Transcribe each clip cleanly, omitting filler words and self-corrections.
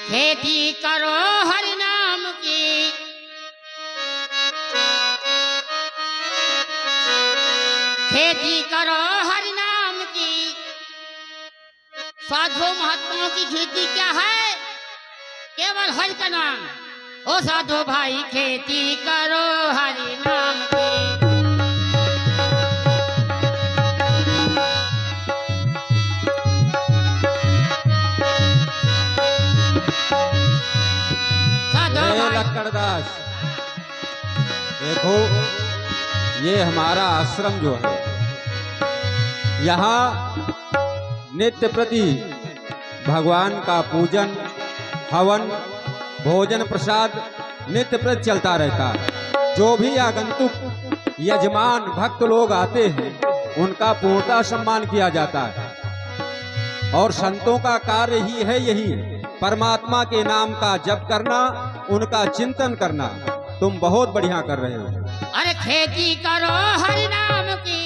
खेती करो हरि नाम की, खेती करो हरि नाम की। साधु महात्माओं की खेती क्या है? केवल हरि का नाम। ओ साधु भाई खेती करो हरि नाम की। लक्कड़दास, देखो ये हमारा आश्रम जो है, यहाँ नित्य प्रति भगवान का पूजन, हवन, भोजन प्रसाद नित्य प्रति चलता रहता है। जो भी आगंतुक यजमान भक्त लोग आते हैं उनका पूर्णतः सम्मान किया जाता है। और संतों का कार्य ही है यही, परमात्मा के नाम का जप करना, उनका चिंतन करना। तुम बहुत बढ़िया कर रहे हो। अरे खेती करो हरि नाम की,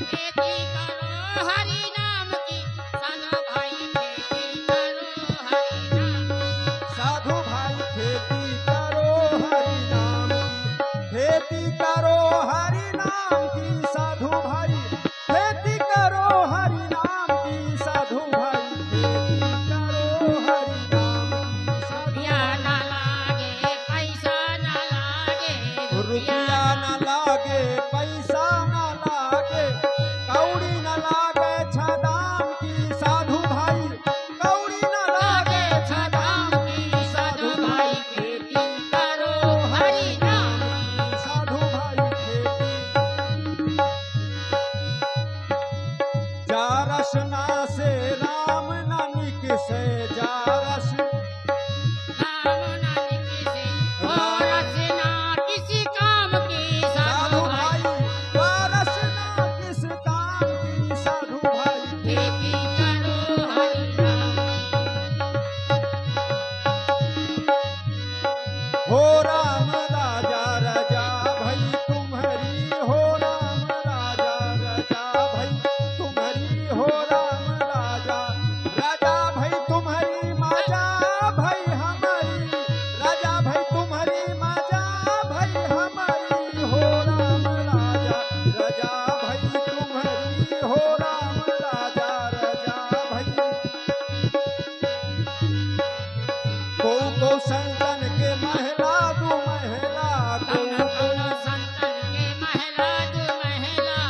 खेती करो हरि नाम की। साधु भाई खेती करो हरि नाम की। साधु भाई खेती करो हरि नाम की, खेती करो हरि नाम की। साधु भाई खेती करो हरि नाम की, साधु भाई खेती करो हरि नाम की। रुपया ना लागे पैसा ना लागे, रुपया न लागे पैसा न लागे, कौड़ी न लागे छदाम की। साधु भाई कौड़ी न लागे छदाम की। साधु भाई खेती करो हरि नाम की। साधु भाई खेती जा रसना से राम नानिक से जा रस नाम ना किसी और रचना किसी काम की। साधु भाई वारस ना किस काम की। साधु भाई खेती करो हरि नाम हो राम राजा राजा भाई तुम्हारी, हो राम राजा राजा भाई तुम्हारी, हो राम राजा राजा भाई तुम्हारी। माजा भाई हमारी, राजा भाई तुम्हारी, माजा भाई हमारी। हो राम राजा राजा भाई तुम्हारी, हो राम राजा राजा भाई। को संतन के महला दू महला, कौन संतन के महला दू महला।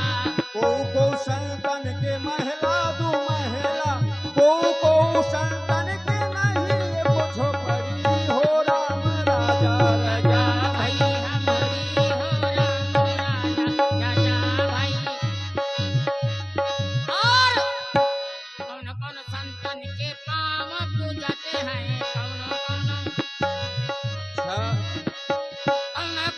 को संतन के महला दू महला, को संतन के नहीं को झोपड़ी। हो राम राजा राजा राजा भाई हमारी, हो राम राजा राजा भाई। और कौन कौन संतन के काम पूजते हैं, कौन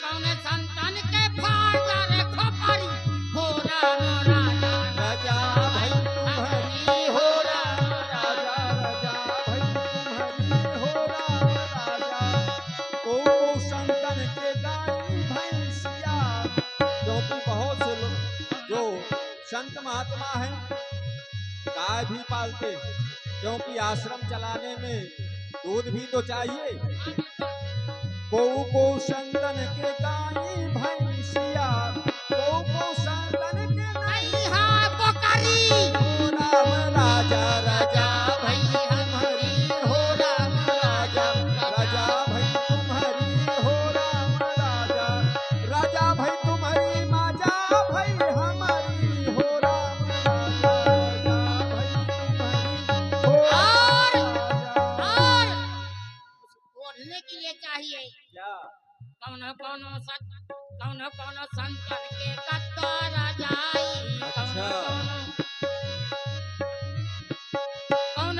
कौन संतन के फादर खोपड़ी। हो राम राजा राजा भाई तुम्हारी, हो राम राजा राजा भाई तुम्हारी। हो राम राजा को संतन के गाय भैंसिया, क्योंकि बहुत से लोग जो संत महात्मा हैं गाय भी पालते हैं, क्योंकि आश्रम चलाने में दूध भी तो चाहिए। को संतन के गाय भैंसिया, को संतन के नहीं हाँ पोकारी। हो राम राजा राजा भाई हमारी, हो राम राजा राजा भाई तुम्हारी। हो राम राजा राजा भाई तुम्हारी, माजा भाई हमारी। हो राम राजा राजा भाई तुम्हारी। हो और राजा और ओढ़ने के लिए चाहिए। क्या कौन संतन के कत्ता जाई। अच्छा। कौन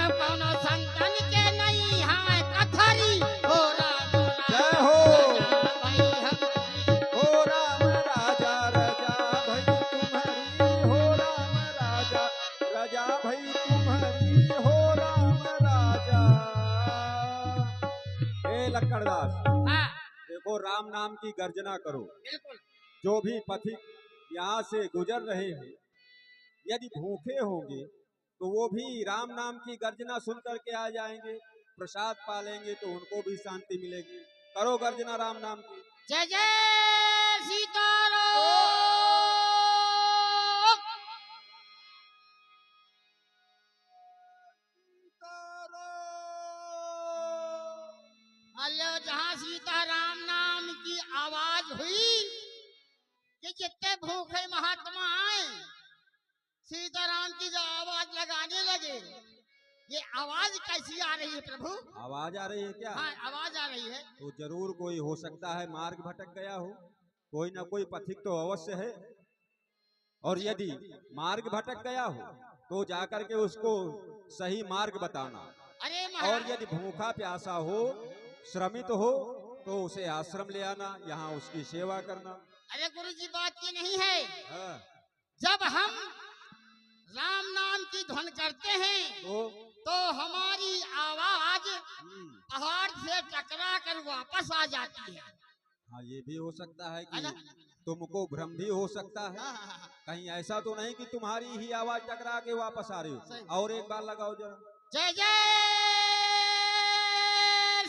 संतन के नहीं है कथरी। हो राम जय हो। राजा भाई हमारी। हो राम राजा राजा भाई तुम्हारी। हो राम राजा राजा भाई तुम्हारी। हो राम राजा। हे लक्कड़दास, हाँ देखो राम नाम की गर्जना करो। बिल्कुल। जो भी पथिक यहाँ से गुजर रहे हैं, यदि भूखे होंगे तो वो भी राम नाम की गर्जना सुन करके आ जाएंगे, प्रसाद पालेंगे तो उनको भी शांति मिलेगी। करो गर्जना राम नाम की। जय जय सीताराम। अल्लाह जहाँ सीताराम नाम की आवाज हुई कि जितने भूखे महात्मा आए सीताराम की जो आवाज लगाने लगे। ये आवाज कैसी आ रही है प्रभु? आवाज आ रही है क्या? हाँ आवाज आ रही है। तो जरूर कोई हो सकता है मार्ग भटक गया हो, कोई ना कोई पथिक तो अवश्य है। और यदि मार्ग भटक गया हो तो जाकर के उसको सही मार्ग बताना। अरे और महाराज, यदि भूखा प्यासा हो, श्रमित हो, तो उसे आश्रम ले आना, यहाँ उसकी सेवा करना। अरे गुरु जी बात ये नहीं है। हाँ, जब हम राम नाम की धुन करते हैं तो हमारी आवाज पहाड़ से टकरा कर वापस आ जाती है। हाँ ये भी हो सकता है है ना? कि तुमको भ्रम भी हो सकता है। हाँ, हाँ, हाँ। कहीं ऐसा तो नहीं कि तुम्हारी ही आवाज टकरा के वापस आ रही सही। हो। और एक बार लगाओ जरा। जय जय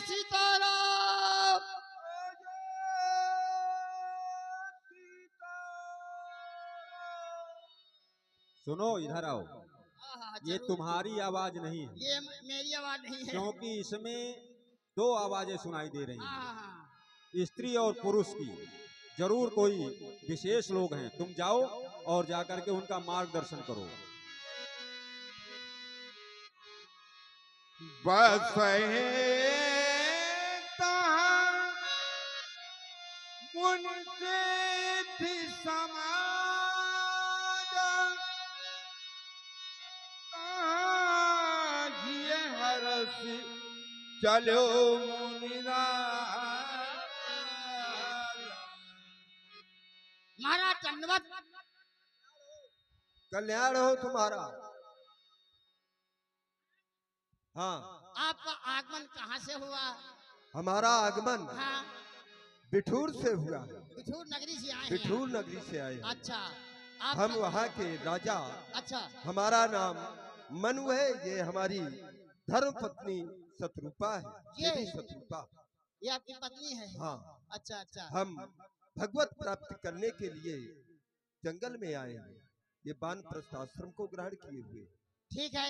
सीताराम। सुनो इधर आओ, ये जरूर। तुम्हारी आवाज नहीं है, ये मेरी आवाज नहीं है। क्योंकि इसमें दो आवाजें सुनाई दे रही हाँ, हैं, हाँ। स्त्री और पुरुष की। जरूर कोई विशेष लोग हैं, तुम जाओ और जाकर के उनका मार्गदर्शन करो। बस मुझसे थी समाज ये हरस चलो मुनिराज। महाराज दंडवत। कल्याण हो तुम्हारा। हाँ, आपका आगमन कहाँ से हुआ? हमारा आगमन हाँ, बिठूर से हुआ है। बिठूर नगरी से आए हैं। बिठूर नगरी से आए हैं। अच्छा। हम आपका- वहाँ के राजा। अच्छा। हमारा नाम मनु है। ये हमारी धर्म पत्नी शत्रुपा है। ये? देवी शत्रुपा। ये आपकी पत्नी है? हाँ, अच्छा अच्छा। हम भगवत प्राप्त करने के लिए जंगल में आए हैं। ये वानप्रस्थ आश्रम को ग्रहण किए हुए। ठीक है,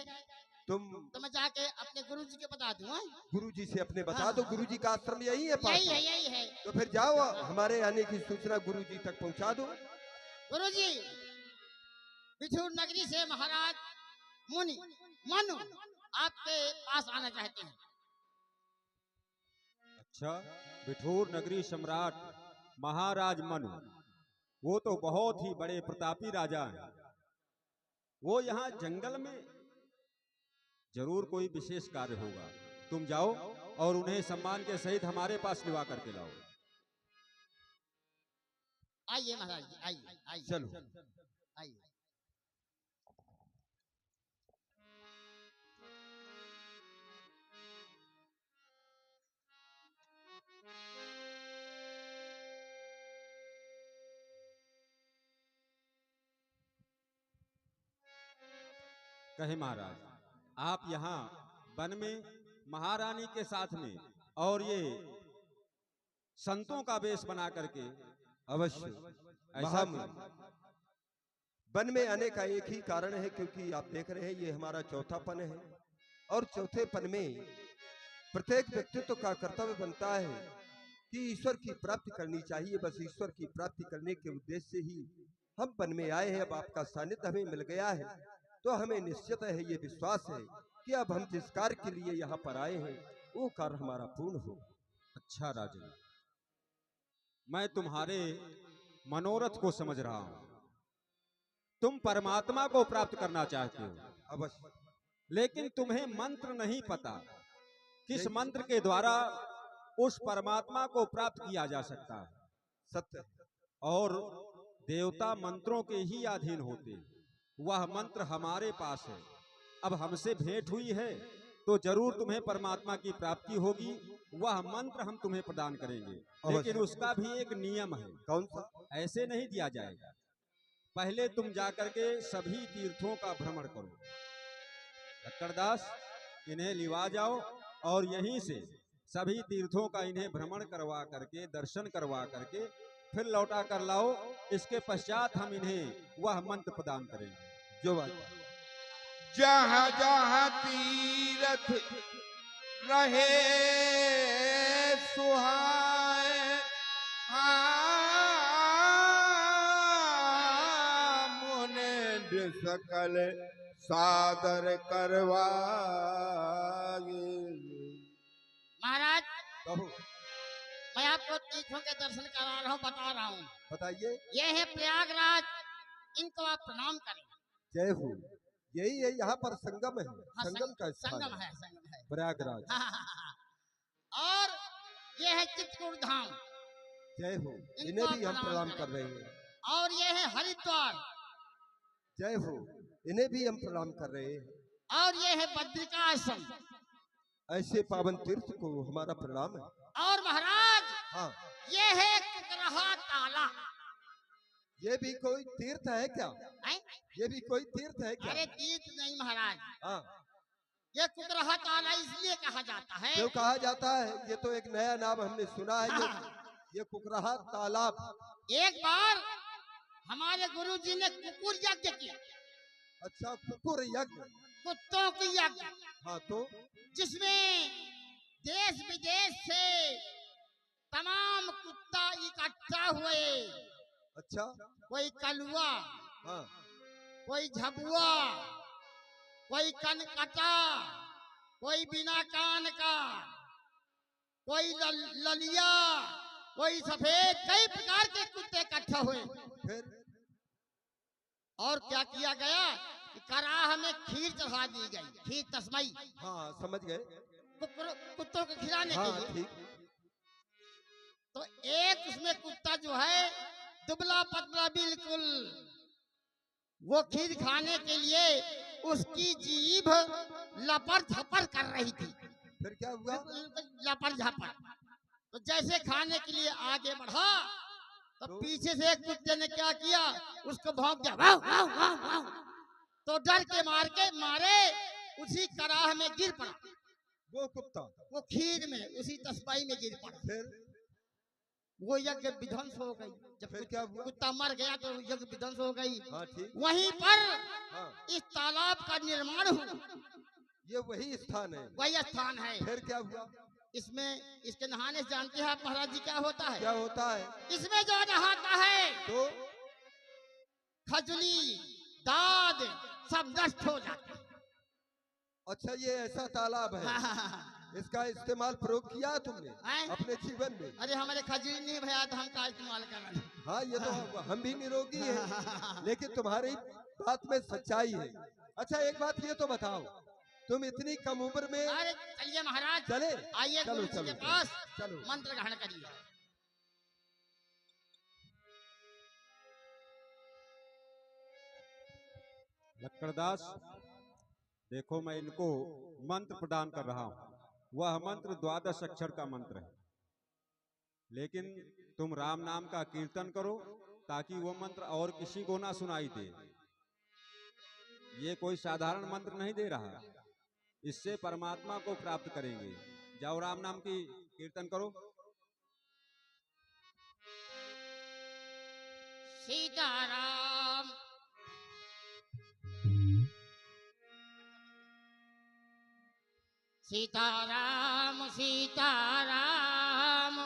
तुम तो मैं जाके अपने गुरु जी के बता दूं। हैं? गुरु जी से अपने बता दो। गुरु जी का आश्रम यही है पास यही है, में। यही है। तो फिर जाओ, हमारे आने की सूचना गुरु जी तक पहुंचा दो। गुरु जी, बिठूर नगरी से महाराज मुनि मनु आपके पास आना चाहते हैं। अच्छा, बिठूर नगरी सम्राट महाराज मनु, वो तो बहुत ही बड़े प्रतापी राजा हैं। वो यहाँ जंगल में जरूर कोई विशेष कार्य होगा। तुम जाओ और उन्हें सम्मान के सहित हमारे पास लिवा करके लाओ। आइए महाराज जी, आइए आइए। चलो। आइए। कहे महाराज, आप यहाँ वन में महारानी के साथ में और ये संतों का वेश बना करके अवश्य। ऐसा वन में आने का एक ही कारण है, क्योंकि आप देख रहे हैं ये हमारा चौथा पन है। और चौथे पन में प्रत्येक व्यक्तित्व का कर्तव्य बनता है कि ईश्वर की प्राप्ति करनी चाहिए। बस ईश्वर की प्राप्ति करने के उद्देश्य से ही हम वन में आए हैं। अब आपका सानिध्य हमें मिल गया है तो हमें निश्चित है, ये विश्वास है कि अब हम जिस कार्य के लिए यहाँ पर आए हैं वो कार्य हमारा पूर्ण हो। अच्छा राजन, मैं तुम्हारे मनोरथ को समझ रहा हूं। तुम परमात्मा को प्राप्त करना चाहते हो, अवश्य। लेकिन तुम्हें मंत्र नहीं पता किस मंत्र के द्वारा उस परमात्मा को प्राप्त किया जा सकता है। सत्य। और देवता मंत्रों के ही अधीन होते हैं। वह मंत्र हमारे पास है। अब हमसे भेंट हुई है तो जरूर तुम्हें परमात्मा की प्राप्ति होगी। वह मंत्र हम तुम्हें प्रदान करेंगे, लेकिन उसका भी एक नियम है। कौन सा? ऐसे नहीं दिया जाएगा। पहले तुम जाकर के सभी तीर्थों का भ्रमण करो। लक्कड़दास, इन्हें लिवा जाओ और यहीं से सभी तीर्थों का इन्हें भ्रमण करवा करके, दर्शन करवा करके फिर लौटा कर लाओ। इसके पश्चात हम इन्हें वह मंत्र प्रदान करेंगे। जो बात जहाँ जहाँ तीरथ रहे सुहाए, मुनिंद्र सकल सादर करवाए। महाराज, कहो, मैं आपको तीर्थों के दर्शन करा रहा हूँ, बता रहा हूँ। बताइए। ये है प्रयागराज, इनको आप प्रणाम करें। जय हो। यही है, यहाँ पर संगम है, हाँ, संगम का स्थान संगम है, है, संगम है। प्रयागराज। हाँ, हाँ, हाँ, हाँ। और ये है चित्रकूट धाम, जय हो। इनको इन्हें आप भी हम प्रणाम प्रणाम करें। कर रहे हैं। और ये है हरिद्वार, जय हो। इन्हें भी हम प्रणाम कर रहे हैं। और ये है बद्रिकाश्रम। ऐसे पावन तीर्थ को हमारा प्रणाम है। और महाराज, हाँ, ये है कुकरहा ताला। ये भी कोई तीर्थ है क्या? हैं? ये भी कोई तीर्थ है क्या? अरे तीर्थ नहीं महाराज, हाँ, ये कुकरहा ताला इसलिए कहा जाता है। क्यों कहा जाता है? ये तो एक नया नाम हमने सुना है। ये कुकराहा तालाब। एक बार हमारे गुरुजी ने कुकुर यज्ञ किया, अच्छा, कुकुर यज्ञ। कुत्तों की यज्ञ, हाँ, तो जिसमें देश विदेश से तमाम कुत्ता इकट्ठा हुए। अच्छा, कोई कलुआ, हाँ, कोई झबुआ, कोई कनकटा, कोई बिना कान का, कोई ललिया, कोई सफेद, कई प्रकार के कुत्ते इकट्ठा हुए। फिर और क्या किया गया कि कराह में खीर चढ़ा दी गई, खीर तस्मई, हाँ, समझ गए। कुत्तों को खिलाने हाँ, के लिए। ठीक। तो एक उसमें कुत्ता जो है दुबला पतला बिल्कुल, वो खीर खाने के लिए उसकी जीभ लपर झपर कर रही थी। फिर क्या हुआ? लपर झपर। तो जैसे खाने के लिए आगे बढ़ा तो पीछे से एक कुत्ते ने क्या किया, उसको भौंक दिया, वाव वाव वाव वाव। तो डर के मारे उसी कराह में गिर पड़ा। वो कुत्ता वो खीर में, उसी तस्बाई में गिर पड़ा। फिर वो यज्ञ विध्वंस हो गई। जब फिर क्या हुआ? कुत्ता मर गया तो यज्ञ विध्वंस हो गई। हाँ, ठीक। वहीं पर हाँ, इस तालाब का निर्माण हुआ। ये वही स्थान है। वही स्थान है। फिर क्या हुआ? इसमें, इसके नहाने से जानते हैं आप महाराज जी क्या होता है? क्या होता है? इसमें जो नहाता है तो खजली दाद सब नष्ट हो जाता है। अच्छा, ये ऐसा तालाब है। इसका इस्तेमाल प्रयोग किया है तुमने हैं? अपने जीवन में? अरे हमारे खजली नहीं भैया तो हम का इस्तेमाल कर रहे हैं। हाँ, ये तो हम भी निरोगी हैं, लेकिन तुम्हारी बात में सच्चाई है। अच्छा, एक बात ये तो बताओ, तुम इतनी कम उम्र में अरे चलिए महाराज, चले? आइए चलो, गुरु जी चलो, के पास चलो। मंत्र ग्रहण करिए। लक्कड़दास, देखो मैं इनको मंत्र प्रदान कर रहा हूं। वह मंत्र 12 अक्षर का मंत्र है, लेकिन तुम राम नाम का कीर्तन करो ताकि वो मंत्र और किसी को ना सुनाई दे। ये कोई साधारण मंत्र नहीं दे रहा, इससे परमात्मा को प्राप्त करेंगे। जाओ राम नाम की कीर्तन करो। सीताराम सीताराम सीताराम।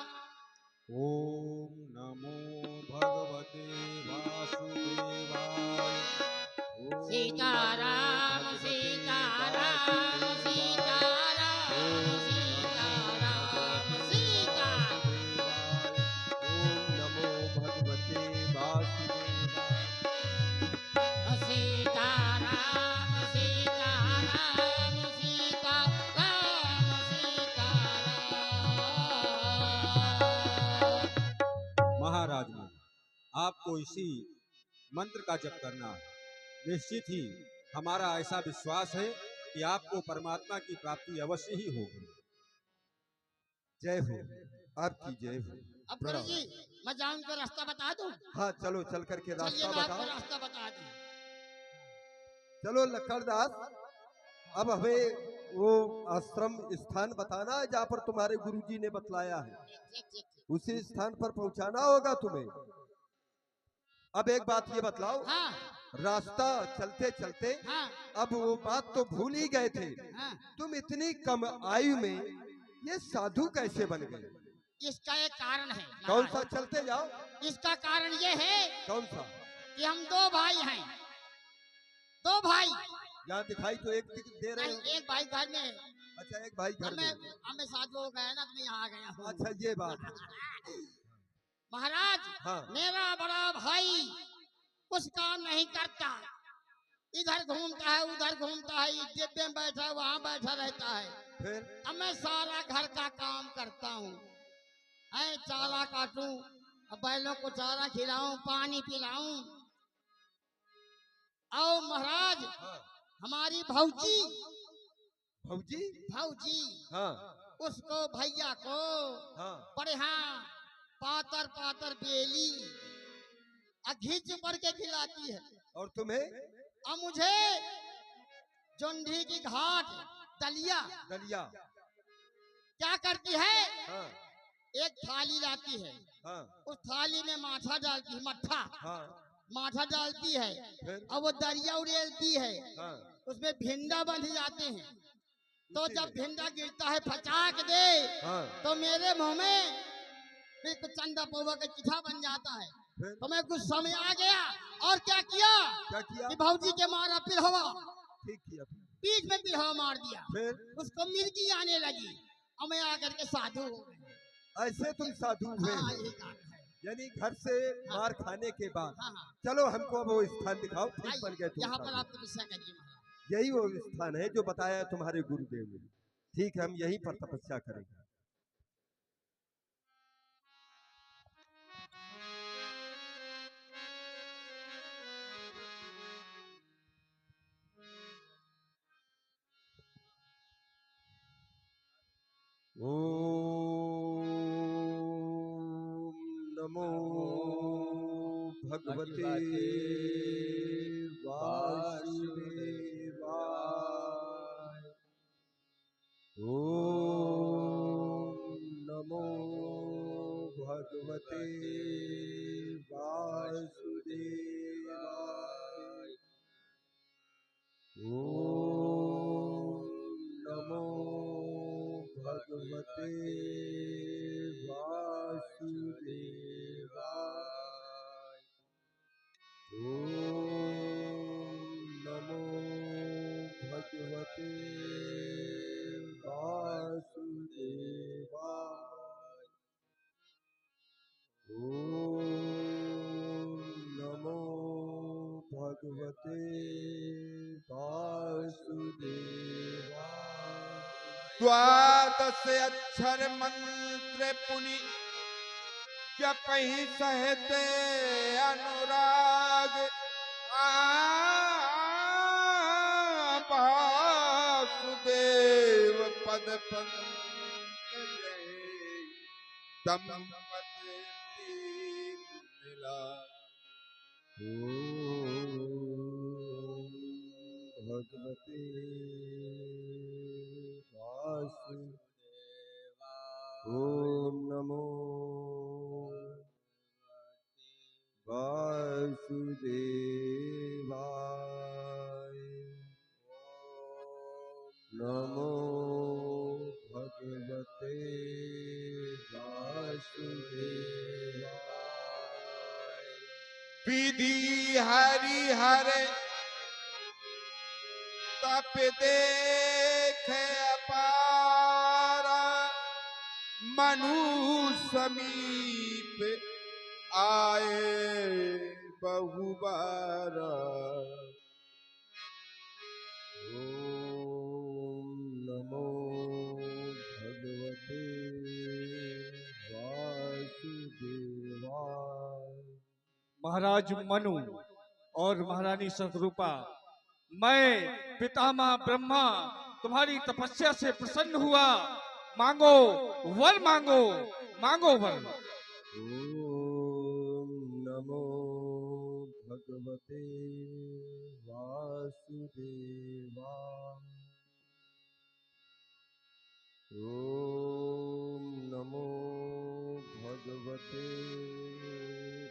ओम नमो भगवते वासुदेवाय। ओम सीताराम नमो भगवते सीताराम सीताराम सीताराम सीताराम। ओम नमो भगवते वासुदेवाय। सीताराम सीताराम सीताराम सीताराम। महाराज ने आपको इसी मंत्र का जप करना है। निश्चित ही हमारा ऐसा विश्वास है कि आपको परमात्मा की प्राप्ति अवश्य ही होगी। जय हो, आपकी जय हो। अब गुरु जी मैं जाऊं को रास्ता बता दूं? हाँ, चलो, चल करके चलिए रास्ता मैं आपको बताओ। रास्ता बता दूं। चलो लक्कड़दास, अब हमें वो आश्रम स्थान बताना है जहाँ पर तुम्हारे गुरुजी ने बतलाया है, ठीक ठीक ठीक। उसी स्थान पर पहुंचाना होगा तुम्हें। अब एक बात ये बतलाओ, हाँ रास्ता चलते चलते हाँ अब वो बात तो भूल ही गए थे, हाँ। तुम इतनी कम आयु में ये साधु कैसे बन गए? इसका एक कारण है कौन महाराज। सा? चलते जाओ। इसका कारण ये है कौन सा? कि हम दो भाई हैं, दो भाई। यहाँ दिखाई तो एक दे रहे नहीं, हो। एक भाई घर में है। अच्छा, एक भाई घर में। हमें साधु हो गया ना, तो मैं यहाँ आ गया हूँ। अच्छा, ये बात है। महाराज हाँ। मेरा बड़ा भाई कुछ काम नहीं करता, इधर घूमता है उधर घूमता है, इस डिब्बे में बैठा है वहाँ बैठा रहता है। फिर अब मैं सारा घर का काम करता हूँ, चारा काटूं, अब बैलों को चारा खिलाऊं, पानी पिलाऊं। आओ महाराज, हाँ। हमारी भौजी भौजी। भौजी हाँ उसको भैया को हाँ बड़े हाँ पातर पातर बेली घींच पर के खिलाती है। और तुम्हें? अब मुझे जोंढी की घाट दलिया दलिया। क्या करती है, हाँ एक थाली लाती है, हाँ उस थाली में माठा डालती है, मट्ठा हाँ। माठा डालती है, फिर? और वो दरिया उड़ेलती है, हाँ। उसमें भिंडा बंध जाते हैं। तो उसी जब में? भिंडा गिरता है फचाक दे, हाँ। तो मेरे मुंह में बिल्कुल चंदा पौवा का चिठा बन जाता है। फिर? तो मैं कुछ समय आ गया और क्या किया क्या किया? कि भौजी के मारा पिलहवा, ठीक किया। पीठ में पिलहवा मार दिया, फिर? उसको मिर्गी आने लगी और मैं आकर के साधु हो गया। ऐसे तुम साधु हुए हाँ, हो? यही कारण है। यानी घर से मार खाने के बाद। हाँ हाँ, चलो हमको अब वो स्थान दिखाओ, ठीक बन गए आइए, तुम यहाँ पर साधु। आप तपस्या करिए महाराज। यही वो स्थान है जो बताया तुम्हारे गुरुदेव ने। ठीक है, हम यहीं पर तपस्या करेंगे। ओम नमो भगवते वासुदेवाय। ओम नमो भगवते वासुदेवाय। ओम नमो भगवते वासुदेवाय। ओम नमो भगवते वासुदेवाय। ओम नमो भगवते वासुदेवाय। द्वादश अक्षर मंत्र पुनि जपहि सहते अनुराग। वासुदेव पद पंकज दंपति मिला। ओम भगवते वासुदेवाय। ओम नमो वासुदेवाय। नमो भगवते वासुदेवाय। विधि हरिहर तप देख अपारा। मनु समीप आए बहुबारा। ओम नमो भगवते वासुदेवाय। महाराज मनु और महारानी शतरूपा, मैं पितामह ब्रह्मा तुम्हारी तपस्या से प्रसन्न हुआ। मांगो वर, मांगो मांगो वर। ओम नमो भगवते वासुदेवाय। ओम नमो भगवते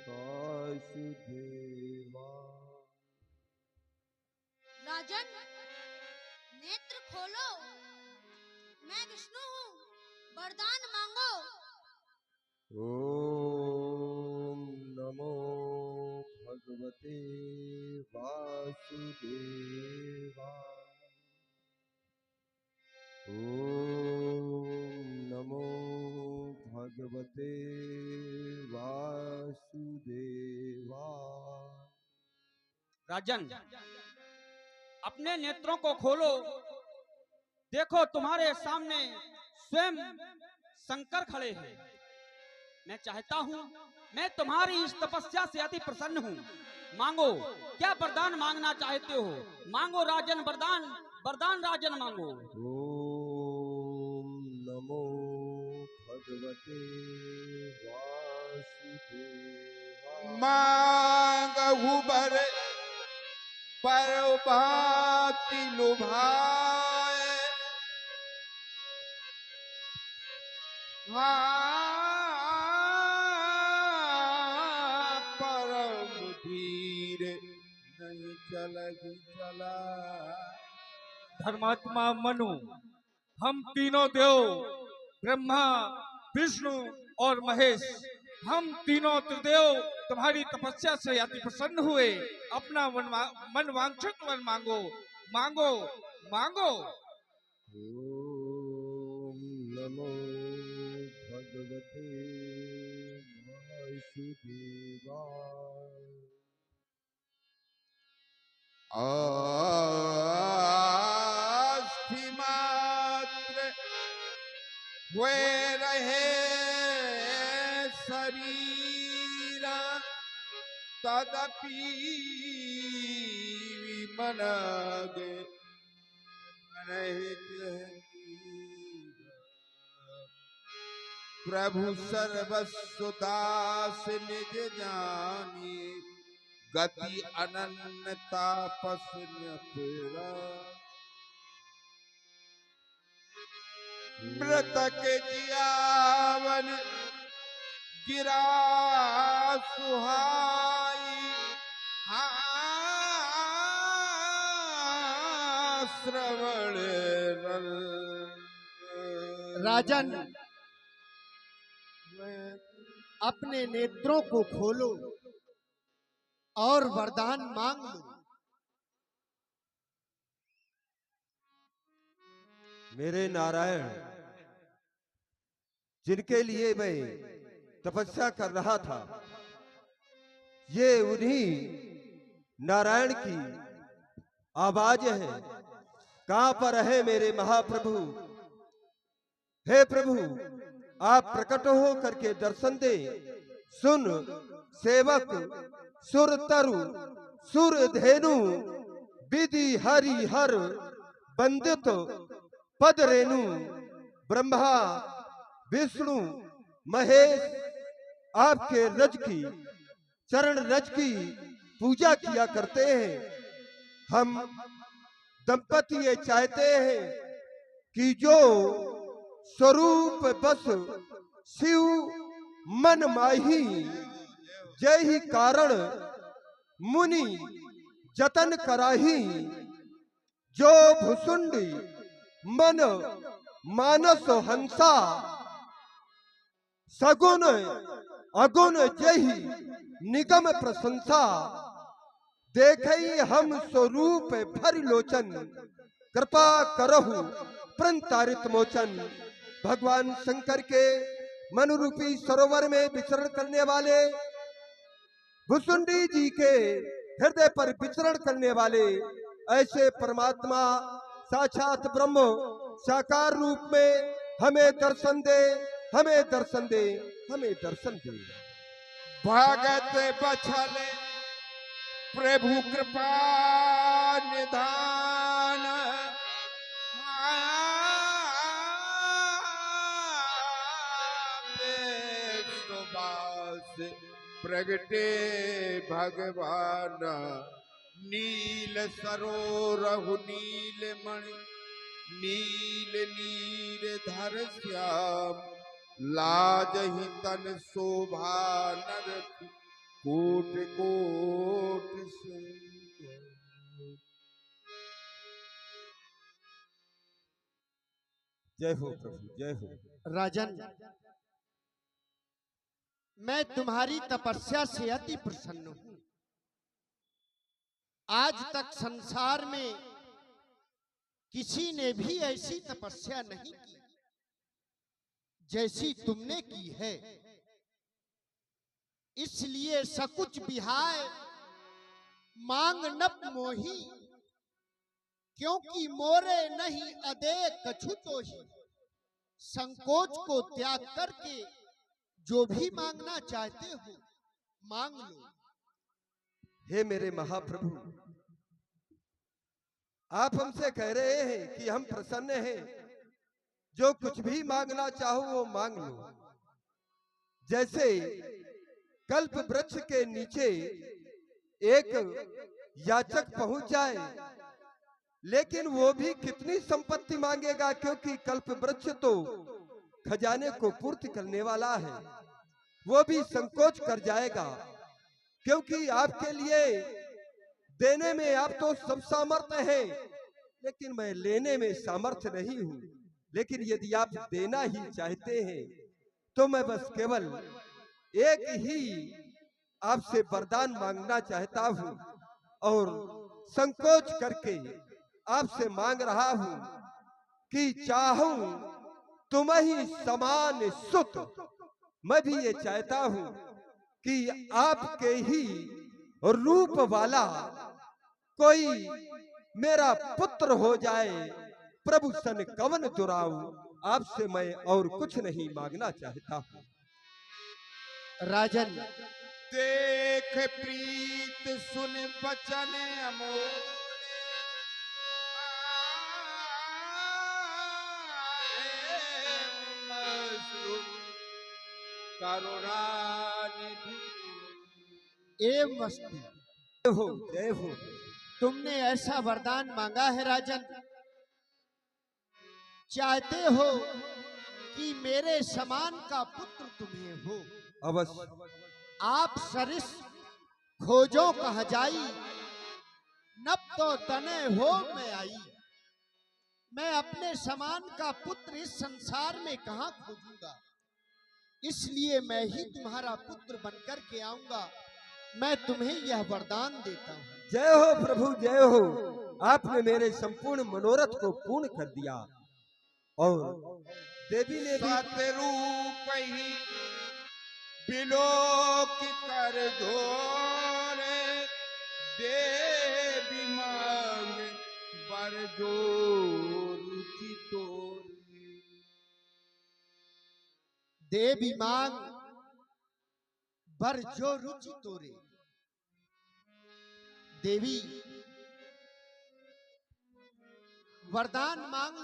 वासुदेवाय। राजन, नेत्र खोलो। मैं विष्णु हूँ, वरदान मांगो। ओम नमो भगवते वासुदेवाय। ओम नमो भगवते वासुदेवाय। राजन, अपने नेत्रों को खोलो। देखो तुम्हारे सामने स्वयं शंकर खड़े हैं। मैं चाहता हूँ, मैं तुम्हारी इस तपस्या से अति प्रसन्न हूँ। मांगो, क्या वरदान मांगना चाहते हो? मांगो राजन, वरदान। वरदान राजन मांगो। ओम नमो भगवते वासुदेवाय। मांगहु बर भांति लुभाए, परम धीर नहीं चलहि चला। धर्मात्मा मनु, हम तीनों देव ब्रह्मा, विष्णु और महेश, हम तीनों त्रिदेव तुम्हारी तपस्या से अति प्रसन्न हुए। अपना मन वांछित वर मांगो। मांगो मांगो। ओम नमो भगवते वासुदेवाय। अस्थि मात्र हुए रहे शरीर, तदपि मनगे रहित। प्रभु सर्वस्व दास निज जानी, गति अनन्य तापस न्यपरा। मृतक जियावन गिरा सुहाई, श्रवण रल। राजन, अपने नेत्रों को खोलो और वरदान मांग लो। मेरे नारायण, जिनके लिए मैं तपस्या कर रहा था, ये उन्हीं नारायण की आवाज है। कहां पर है मेरे महाप्रभु? हे प्रभु, आप प्रकट हो करके दर्शन दे। सुन सेवक सुर तरु सुर धेनु, विधि हरि हर बंदित पद रेणु। ब्रह्मा विष्णु महेश आपके रज की, चरण रज की पूजा किया करते हैं। हम दंपति ये चाहते हैं कि जो स्वरूप बस शिव मन माही, जय ही कारण मुनि जतन कराही। जो भुसुंडी मन मानस हंसा, सगुन अगुण जही निगम प्रशंसा। देखई हम स्वरूप भर लोचन, कृपा करहु प्रंतारित मोचन। भगवान शंकर के मनुरूपी सरोवर में विचरण करने वाले, भुसुंडी जी के हृदय पर विचरण करने वाले ऐसे परमात्मा साक्षात ब्रह्म साकार रूप में हमें दर्शन दे, हमें दर्शन दे, हमें दर्शन दे। भगत बछल प्रभु कृपा निधान, सुबास प्रगटे भगवान। नील सरोरहु नील मणि, नील नील धर श्याम लाजहि तन शोभा नर कोट कोट से। जय हो प्रभु, जय हो। राजन, मैं तुम्हारी तपस्या से अति प्रसन्न हूं। आज तक संसार में किसी ने भी ऐसी तपस्या नहीं की जैसी तुमने की है। इसलिए सकुच बिहाय मांग नप मोही, क्योंकि मोरे नहीं अदे कछु तो ही। संकोच को त्याग करके जो भी मांगना चाहते हो मांग लो। हे मेरे महाप्रभु, आप हमसे कह रहे हैं कि हम प्रसन्न हैं, जो कुछ भी मांगना चाहो वो मांग लो। जैसे कल्प वृक्ष के नीचे एक याचक पहुंच जाए, लेकिन वो भी कितनी संपत्ति मांगेगा, क्योंकि कल्प वृक्ष तो खजाने को पूर्ति करने वाला है। वो भी संकोच कर जाएगा, क्योंकि आपके लिए देने में आप तो सब सामर्थ्य हैं, लेकिन मैं लेने में सामर्थ्य नहीं हूं। लेकिन यदि आप देना ही चाहते हैं तो मैं बस केवल एक ही आपसे वरदान मांगना चाहता हूं, और संकोच करके आपसे मांग रहा हूं कि चाहूं तुम ही समान सुत। मैं भी ये चाहता हूं कि आपके ही रूप वाला कोई मेरा पुत्र हो जाए। प्रभु सन कवन दुराऊ, आपसे मैं और कुछ नहीं मांगना चाहता हूं। राजन, देख प्रीत सुन बचन अमोल, करुणानिधि एवं मस्ती। जय हो, जय हो। तुमने ऐसा वरदान मांगा है राजन, चाहते हो कि मेरे समान का पुत्र तुम्हें हो। अवश्य। आप सरिस खोजो कह जाई, नब तो तने हो मैं आई। मैं अपने समान का पुत्र इस संसार में कहां खोजूंगा, इसलिए मैं ही तुम्हारा पुत्र बनकर के आऊंगा। मैं तुम्हें यह वरदान देता हूं। जय हो प्रभु, जय हो। आपने मेरे संपूर्ण मनोरथ को पूर्ण कर दिया, और देवी ने भी सतरूप ही बिलोक कर घोरे, देवी मांग बर जो रुचि तोरे। देवी मांग बर जो रुचि तोरे। देवी वरदान मांग